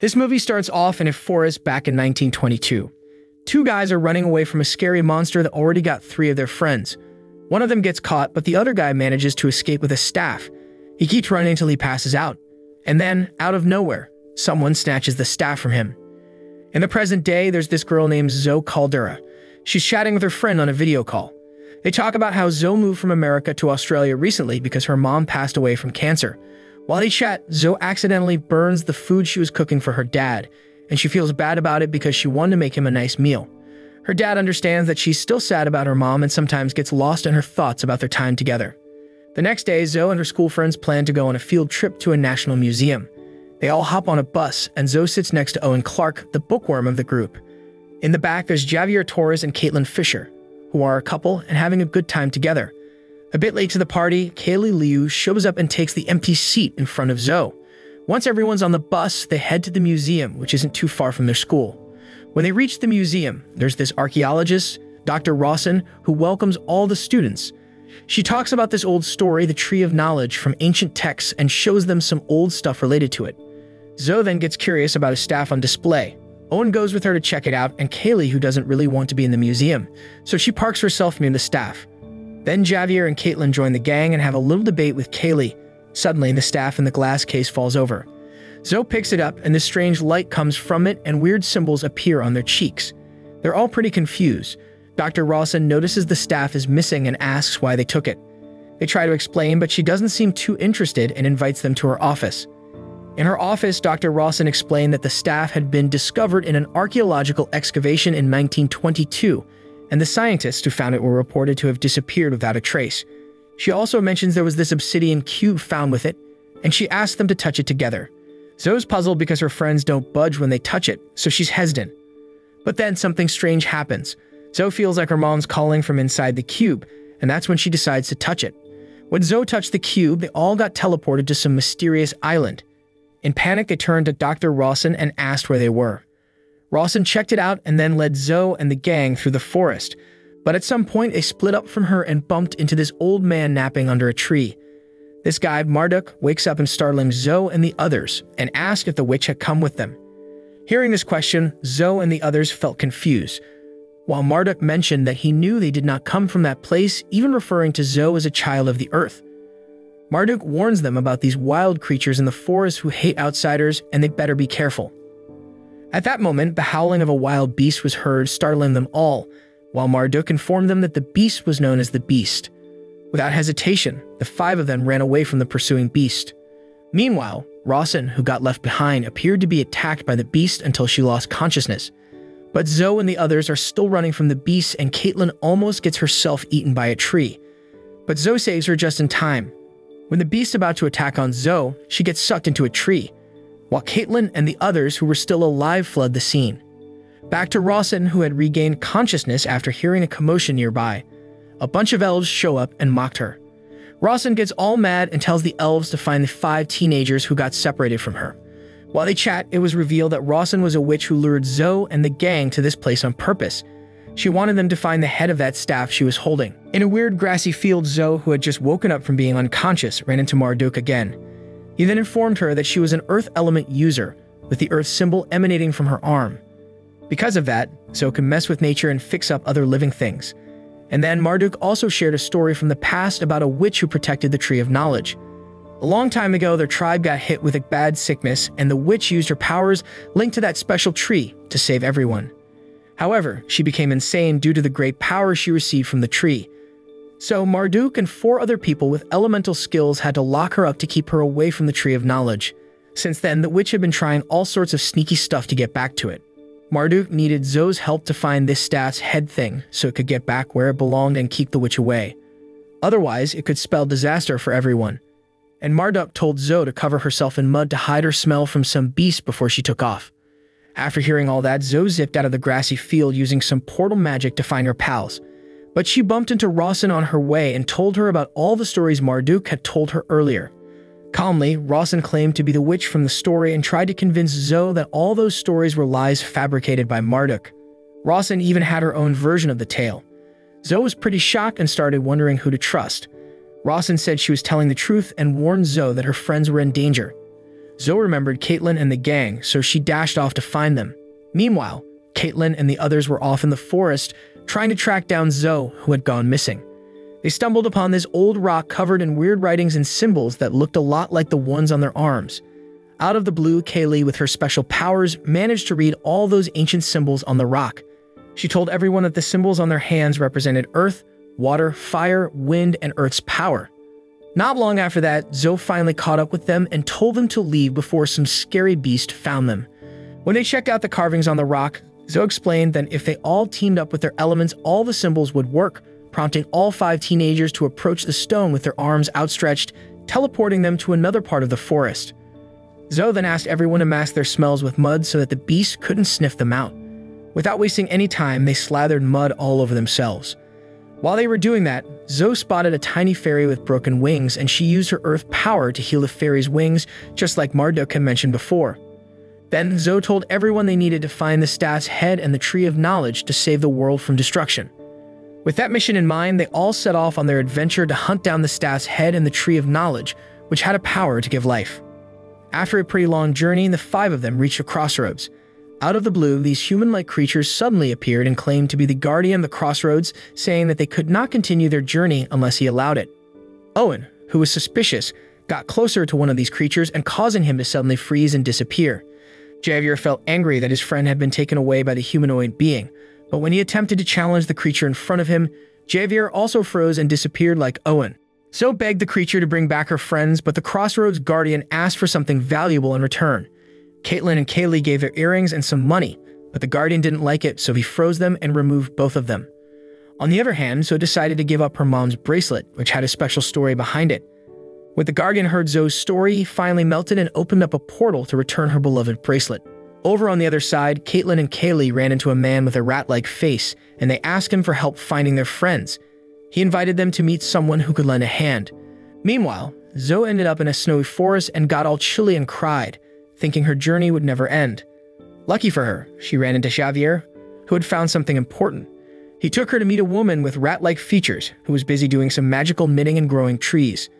This movie starts off in a forest back in 1922. Two guys are running away from a scary monster that already got three of their friends. One of them gets caught, but the other guy manages to escape with a staff. He keeps running until he passes out. And then, out of nowhere, someone snatches the staff from him. In the present day, there's this girl named Zoe Caldera. She's chatting with her friend on a video call. They talk about how Zoe moved from America to Australia recently because her mom passed away from cancer. While they chat, Zoe accidentally burns the food she was cooking for her dad, and she feels bad about it because she wanted to make him a nice meal. Her dad understands that she's still sad about her mom and sometimes gets lost in her thoughts about their time together. The next day, Zoe and her school friends plan to go on a field trip to a national museum. They all hop on a bus, and Zoe sits next to Owen Clark, the bookworm of the group. In the back, there's Javier Torres and Caitlin Fisher, who are a couple and having a good time together. A bit late to the party, Kaylee Liu shows up and takes the empty seat in front of Zoe. Once everyone's on the bus, they head to the museum, which isn't too far from their school. When they reach the museum, there's this archaeologist, Dr. Rawson, who welcomes all the students. She talks about this old story, the Tree of Knowledge, from ancient texts and shows them some old stuff related to it. Zoe then gets curious about a staff on display. Owen goes with her to check it out, and Kaylee, who doesn't really want to be in the museum, so she parks herself near the staff. Then Javier and Caitlin join the gang and have a little debate with Kaylee. Suddenly, the staff in the glass case falls over. Zoe picks it up, and this strange light comes from it, and weird symbols appear on their cheeks. They're all pretty confused. Dr. Rawson notices the staff is missing and asks why they took it. They try to explain, but she doesn't seem too interested and invites them to her office. In her office, Dr. Rawson explained that the staff had been discovered in an archaeological excavation in 1922, and the scientists who found it were reported to have disappeared without a trace. She also mentions there was this obsidian cube found with it, and she asks them to touch it together. Zoe's puzzled because her friends don't budge when they touch it, so she's hesitant. But then something strange happens. Zoe feels like her mom's calling from inside the cube, and that's when she decides to touch it. When Zoe touched the cube, they all got teleported to some mysterious island. In panic, they turned to Dr. Rawson and asked where they were. Rawson checked it out and then led Zoe and the gang through the forest. But at some point, they split up from her and bumped into this old man napping under a tree. This guy, Marduk, wakes up and startling Zoe and the others and asks if the witch had come with them. Hearing this question, Zoe and the others felt confused, while Marduk mentioned that he knew they did not come from that place, even referring to Zoe as a child of the earth. Marduk warns them about these wild creatures in the forest who hate outsiders, and they better be careful. At that moment, the howling of a wild beast was heard, startling them all, while Marduk informed them that the beast was known as the Beast. Without hesitation, the five of them ran away from the pursuing beast. Meanwhile, Rawson, who got left behind, appeared to be attacked by the beast until she lost consciousness. But Zoe and the others are still running from the beast, and Caitlin almost gets herself eaten by a tree. But Zoe saves her just in time. When the beast is about to attack on Zoe, she gets sucked into a tree, while Caitlin and the others who were still alive flood the scene. Back to Rawson, who had regained consciousness after hearing a commotion nearby. A bunch of elves show up and mocked her. Rawson gets all mad and tells the elves to find the 5 teenagers who got separated from her. While they chat, it was revealed that Rawson was a witch who lured Zoe and the gang to this place on purpose. She wanted them to find the head of that staff she was holding. In a weird grassy field, Zoe, who had just woken up from being unconscious, ran into Marduk again. He then informed her that she was an earth element user, with the earth symbol emanating from her arm. Because of that, Zoe can mess with nature and fix up other living things. And then Marduk also shared a story from the past about a witch who protected the Tree of Knowledge. A long time ago, their tribe got hit with a bad sickness, and the witch used her powers linked to that special tree to save everyone. However, she became insane due to the great power she received from the tree. So Marduk and 4 other people with elemental skills had to lock her up to keep her away from the Tree of Knowledge. Since then, the witch had been trying all sorts of sneaky stuff to get back to it. Marduk needed Zoe's help to find this staff's head thing so it could get back where it belonged and keep the witch away. Otherwise, it could spell disaster for everyone. And Marduk told Zoe to cover herself in mud to hide her smell from some beast before she took off. After hearing all that, Zoe zipped out of the grassy field using some portal magic to find her pals. But she bumped into Rawson on her way and told her about all the stories Marduk had told her earlier. Calmly, Rawson claimed to be the witch from the story and tried to convince Zoe that all those stories were lies fabricated by Marduk. Rawson even had her own version of the tale. Zoe was pretty shocked and started wondering who to trust. Rawson said she was telling the truth and warned Zoe that her friends were in danger. Zoe remembered Caitlin and the gang, so she dashed off to find them. Meanwhile, Caitlin and the others were off in the forest trying to track down Zoe, who had gone missing. They stumbled upon this old rock covered in weird writings and symbols that looked a lot like the ones on their arms. Out of the blue, Kaylee, with her special powers, managed to read all those ancient symbols on the rock. She told everyone that the symbols on their hands represented earth, water, fire, wind, and Earth's power. Not long after that, Zoe finally caught up with them and told them to leave before some scary beast found them. When they checked out the carvings on the rock, Zoe explained that if they all teamed up with their elements, all the symbols would work, prompting all 5 teenagers to approach the stone with their arms outstretched, teleporting them to another part of the forest. Zoe then asked everyone to mask their smells with mud so that the beast couldn't sniff them out. Without wasting any time, they slathered mud all over themselves. While they were doing that, Zoe spotted a tiny fairy with broken wings, and she used her earth power to heal the fairy's wings, just like Marduk had mentioned before. Then Zoe told everyone they needed to find the staff's head and the Tree of Knowledge to save the world from destruction. With that mission in mind, they all set off on their adventure to hunt down the staff's head and the Tree of Knowledge, which had a power to give life. After a pretty long journey, the 5 of them reached a crossroads. Out of the blue, these human-like creatures suddenly appeared and claimed to be the guardian of the crossroads, saying that they could not continue their journey unless he allowed it. Owen, who was suspicious, got closer to one of these creatures and causing him to suddenly freeze and disappear. Javier felt angry that his friend had been taken away by the humanoid being, but when he attempted to challenge the creature in front of him, Javier also froze and disappeared like Owen. Zoe begged the creature to bring back her friends, but the Crossroads Guardian asked for something valuable in return. Caitlin and Kaylee gave their earrings and some money, but the Guardian didn't like it, so he froze them and removed both of them. On the other hand, Zoe decided to give up her mom's bracelet, which had a special story behind it. When the Guardian heard Zoe's story, he finally melted and opened up a portal to return her beloved bracelet. Over on the other side, Caitlin and Kaylee ran into a man with a rat-like face, and they asked him for help finding their friends. He invited them to meet someone who could lend a hand. Meanwhile, Zoe ended up in a snowy forest and got all chilly and cried, thinking her journey would never end. Lucky for her, she ran into Javier, who had found something important. He took her to meet a woman with rat-like features who was busy doing some magical knitting and growing trees.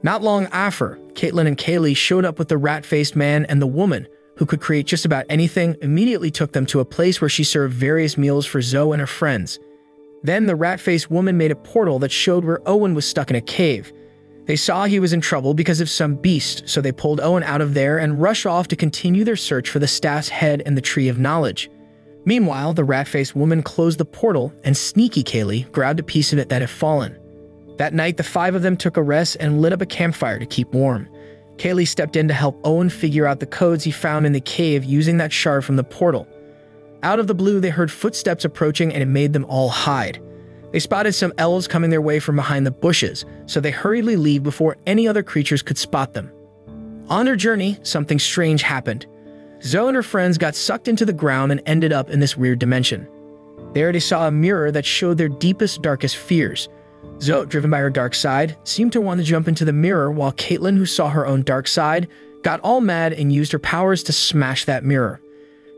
Not long after, Caitlin and Kaylee showed up with the rat-faced man, and the woman, who could create just about anything, immediately took them to a place where she served various meals for Zoe and her friends. Then the rat-faced woman made a portal that showed where Owen was stuck in a cave. They saw he was in trouble because of some beast, so they pulled Owen out of there and rushed off to continue their search for the staff's head and the Tree of Knowledge. Meanwhile, the rat-faced woman closed the portal, and sneaky Kaylee grabbed a piece of it that had fallen. That night, the 5 of them took a rest and lit up a campfire to keep warm. Kaylee stepped in to help Owen figure out the codes he found in the cave using that shard from the portal. Out of the blue, they heard footsteps approaching, and it made them all hide. They spotted some elves coming their way from behind the bushes, so they hurriedly leave before any other creatures could spot them. On their journey, something strange happened. Zoe and her friends got sucked into the ground and ended up in this weird dimension. There they saw a mirror that showed their deepest, darkest fears. Zoe, driven by her dark side, seemed to want to jump into the mirror, while Caitlin, who saw her own dark side, got all mad and used her powers to smash that mirror.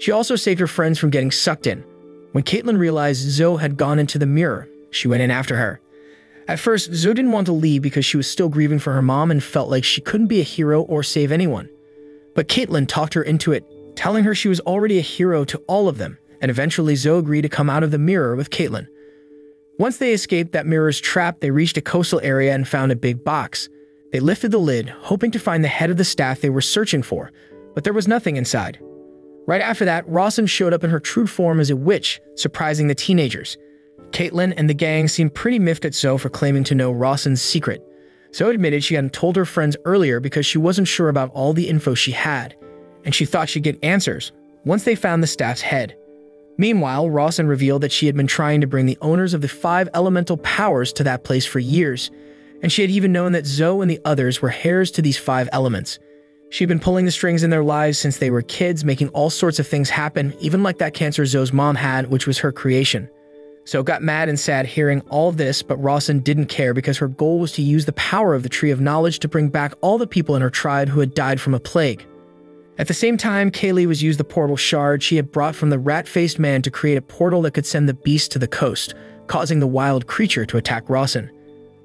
She also saved her friends from getting sucked in. When Caitlin realized Zoe had gone into the mirror, she went in after her. At first, Zoe didn't want to leave because she was still grieving for her mom and felt like she couldn't be a hero or save anyone. But Caitlin talked her into it, telling her she was already a hero to all of them, and eventually Zoe agreed to come out of the mirror with Caitlin. Once they escaped that mirror's trap, they reached a coastal area and found a big box. They lifted the lid, hoping to find the head of the staff they were searching for, but there was nothing inside. Right after that, Rawson showed up in her true form as a witch, surprising the teenagers. Caitlin and the gang seemed pretty miffed at Zoe for claiming to know Rawson's secret. Zoe admitted she hadn't told her friends earlier because she wasn't sure about all the info she had, and she thought she'd get answers once they found the staff's head. Meanwhile, Rawson revealed that she had been trying to bring the owners of the 5 elemental powers to that place for years, and she had even known that Zoe and the others were heirs to these 5 elements. She'd been pulling the strings in their lives since they were kids, making all sorts of things happen, even like that cancer Zoe's mom had, which was her creation. Zoe got mad and sad hearing all of this, but Rawson didn't care because her goal was to use the power of the Tree of Knowledge to bring back all the people in her tribe who had died from a plague. At the same time, Kaylee was used the portal shard she had brought from the rat-faced man to create a portal that could send the beast to the coast, causing the wild creature to attack Rawson.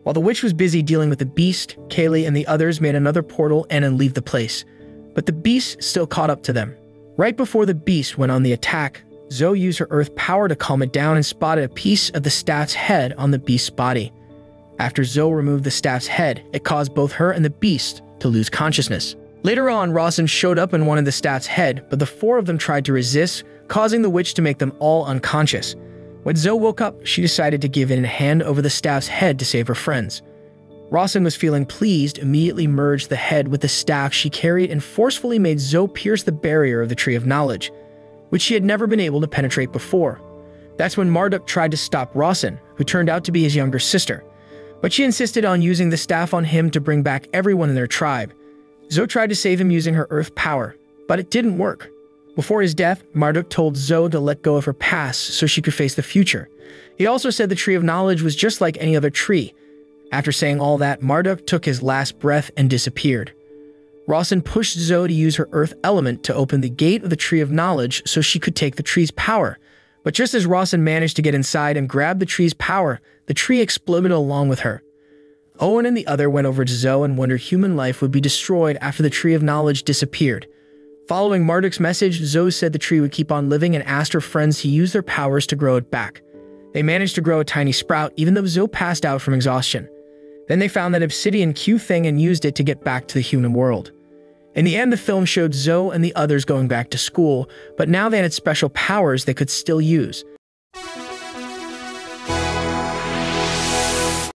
While the witch was busy dealing with the beast, Kaylee and the others made another portal and leave the place. But the beast still caught up to them. Right before the beast went on the attack, Zoe used her earth power to calm it down and spotted a piece of the staff's head on the beast's body. After Zoe removed the staff's head, it caused both her and the beast to lose consciousness. Later on, Rawson showed up and wanted the staff's head, but the four of them tried to resist, causing the witch to make them all unconscious. When Zoe woke up, she decided to give in and hand over the staff's head to save her friends. Rawson was feeling pleased, immediately merged the head with the staff she carried and forcefully made Zoe pierce the barrier of the Tree of Knowledge, which she had never been able to penetrate before. That's when Marduk tried to stop Rawson, who turned out to be his younger sister. But she insisted on using the staff on him to bring back everyone in their tribe. Zoe tried to save him using her earth power, but it didn't work. Before his death, Marduk told Zoe to let go of her past so she could face the future. He also said the Tree of Knowledge was just like any other tree. After saying all that, Marduk took his last breath and disappeared. Rawson pushed Zoe to use her earth element to open the gate of the Tree of Knowledge so she could take the tree's power. But just as Rawson managed to get inside and grab the tree's power, the tree exploded along with her. Owen and the other went over to Zoe and wondered human life would be destroyed after the Tree of Knowledge disappeared. Following Marduk's message, Zoe said the tree would keep on living and asked her friends to use their powers to grow it back. They managed to grow a tiny sprout even though Zoe passed out from exhaustion. Then they found that obsidian Q thing and used it to get back to the human world. In the end, the film showed Zoe and the others going back to school, but now they had special powers they could still use.